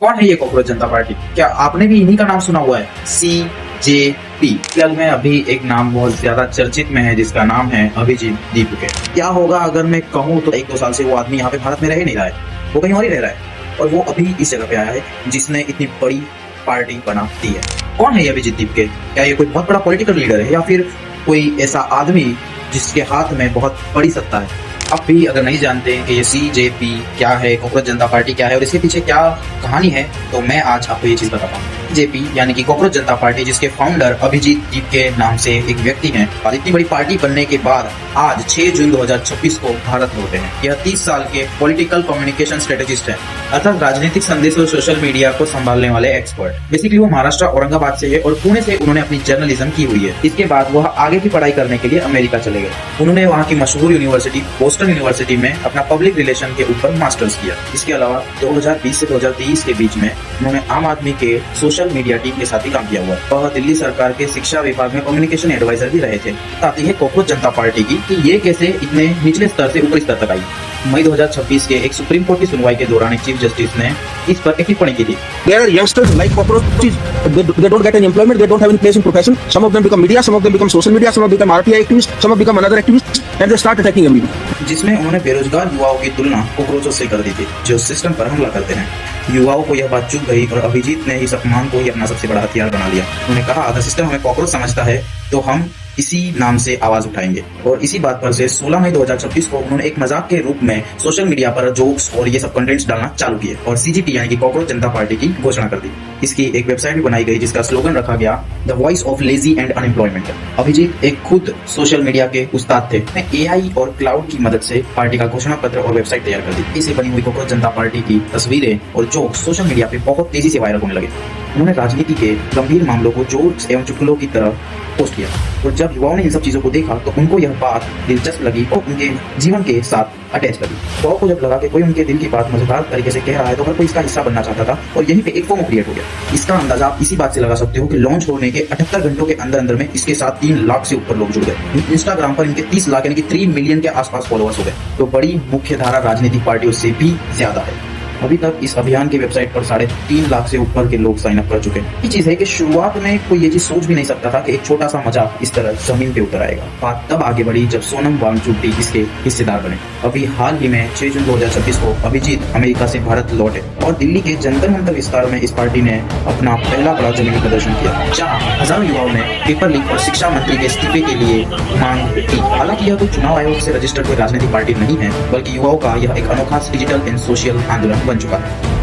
कौन है ये कॉकरोच जनता पार्टी? क्या आपने भी इन्हीं का नाम सुना हुआ है? CJP। फिलहाल में अभी एक नाम बहुत ज्यादा चर्चित में है जिसका नाम है अभिजीत दीपके। क्या होगा अगर मैं कहूँ तो 1-2 साल से वो आदमी यहाँ पे भारत में रह ही नहीं रहा है, वो कहीं और ही रह रहा है और वो अभी इस जगह पे आया है जिसने इतनी बड़ी पार्टी बना दी है। कौन है ये अभिजीत दीपके? क्या ये कोई बहुत बड़ा पॉलिटिकल लीडर है या फिर कोई ऐसा आदमी जिसके हाथ में बहुत बड़ी सत्ता है? आप भी अगर नहीं जानते हैं कि ये CJP क्या है, कॉकरोच जनता पार्टी क्या है और इसके पीछे क्या कहानी है, तो मैं आज आपको ये चीज बताता हूँ। CJP यानी कि कॉकरोच जनता पार्टी, जिसके फाउंडर अभिजीत दीपके नाम से एक व्यक्ति हैं, और इतनी बड़ी पार्टी बनने के बाद आज 6 जून 2026 को भारत लौटे हैं। यह 30 साल के पॉलिटिकल कम्युनिकेशन स्ट्रेटेजिस्ट हैं, अर्थात राजनीतिक संदेश और सोशल मीडिया को संभालने वाले एक्सपर्ट। बेसिकली वो महाराष्ट्र औरंगाबाद से है और पुणे से उन्होंने अपनी जर्नलिज्म की हुई है। इसके बाद वह आगे की पढ़ाई करने के लिए अमेरिका चले गए। उन्होंने वहाँ की मशहूर यूनिवर्सिटी बोस्टन यूनिवर्सिटी में अपना पब्लिक रिलेशन के ऊपर मास्टर्स किया। इसके अलावा 2020 से 2023 के बीच में उन्होंने आम आदमी के सोशल मीडिया टीम के साथ भी काम किया हुआ। वह दिल्ली सरकार के शिक्षा विभाग में कम्युनिकेशन एडवाइजर भी रहे थे। आती है कॉकरोच जनता पार्टी की कि ये कैसे इतने निचले स्तर से ऊपरी स्तर तक आई। मई 2026 के एक सुप्रीम कोर्ट की सुनवाई के दौरान एक चीफ जस्टिस ने इस पर एक टिप्पणी की थी। There are youngsters like cockroaches. They don't get any employment. They don't have any place in profession. Some of them become media. Some of them become social media. Some of them become RTI activists. Some of them become another activists, and they start attacking everyone. जिसमें उन्होंने बेरोजगार युवाओं की तुलना कॉकरोचों से कर दी थी जो सिस्टम पर हमला करते हैं। युवाओं को यह बात चुभ गई और अभिजीत ने इस अपमान को ही अपना सबसे बड़ा हथियार बना लिया। उन्होंने कहा, अगर सिस्टम हमें कॉकरोच समझता है तो हम इसी नाम से आवाज उठाएंगे। और इसी बात पर से 16 मई 2026 को उन्होंने एक मजाक के रूप में सोशल मीडिया पर जोक्स और ये सब कंटेंट्स डालना चालू किए और CJP यानी कि कॉकरोच जनता पार्टी की घोषणा कर दी। इसकी एक वेबसाइट भी बनाई गई जिसका स्लोगन रखा गया, the voice of lazy and unemployment. Abhijeet एक खुद सोशल मीडिया के उस्ताद थे। AI और क्लाउड की मदद से पार्टी का घोषणा पत्र और वेबसाइट तैयार कर दी। इसे बनी हुई कॉकरोच जनता पार्टी की तस्वीरें और जोक्स सोशल मीडिया पे बहुत तेजी से वायरल होने लगे। उन्होंने राजनीति के गंभीर मामलों को जोक्स एवं चुटकुलों की तरह पोस्ट किया और जब युवाओं ने इन सब चीजों को देखा तो उनको यह बात दिलचस्प लगी और उनके जीवन के साथ अटैच कर दी। युवाओं को जब लगा कि कोई उनके दिल की बात मजेदार तरीके से कह रहा है तो हर कोई इसका हिस्सा बनना चाहता था और यहीं पे एक फोमो क्रिएट हो गया। इसका अंदाजा आप इसी बात से लगा सकते हो कि लॉन्च होने के 78 घंटों के अंदर अंदर में इसके साथ 3 लाख से ऊपर लोग जुड़ गए। इंस्टाग्राम पर इनके 30 लाख यानी कि 3 मिलियन के आसपास फॉलोअर्स हो गए, तो बड़ी मुख्य धारा राजनीतिक पार्टियों से भी ज्यादा है। अभी तक इस अभियान की वेबसाइट पर 3.5 लाख से ऊपर के लोग साइन अप कर चुके हैं। ये चीज है कि शुरुआत में कोई ये चीज सोच भी नहीं सकता था कि एक छोटा सा मजाक इस तरह जमीन पे उतर आएगा। बात तब आगे बढ़ी जब सोनम वांगचुक भी इसके हिस्सेदार बने। अभी हाल ही में 6 जून 2026 को अभिजीत अमेरिका से भारत लौटे और दिल्ली के जंतर मंतर विस्तार में इस पार्टी ने अपना पहला बड़ा जमीनी प्रदर्शन किया, जहाँ हजारों युवाओं ने पेपर लीक और शिक्षा मंत्री के इस्तीफे के लिए मांग की। हालांकि यह कोई चुनाव आयोग से रजिस्टर्ड कोई राजनीतिक पार्टी नहीं है, बल्कि युवाओं का यह एक अनोखा डिजिटल एंड सोशल आंदोलन बन चुका है।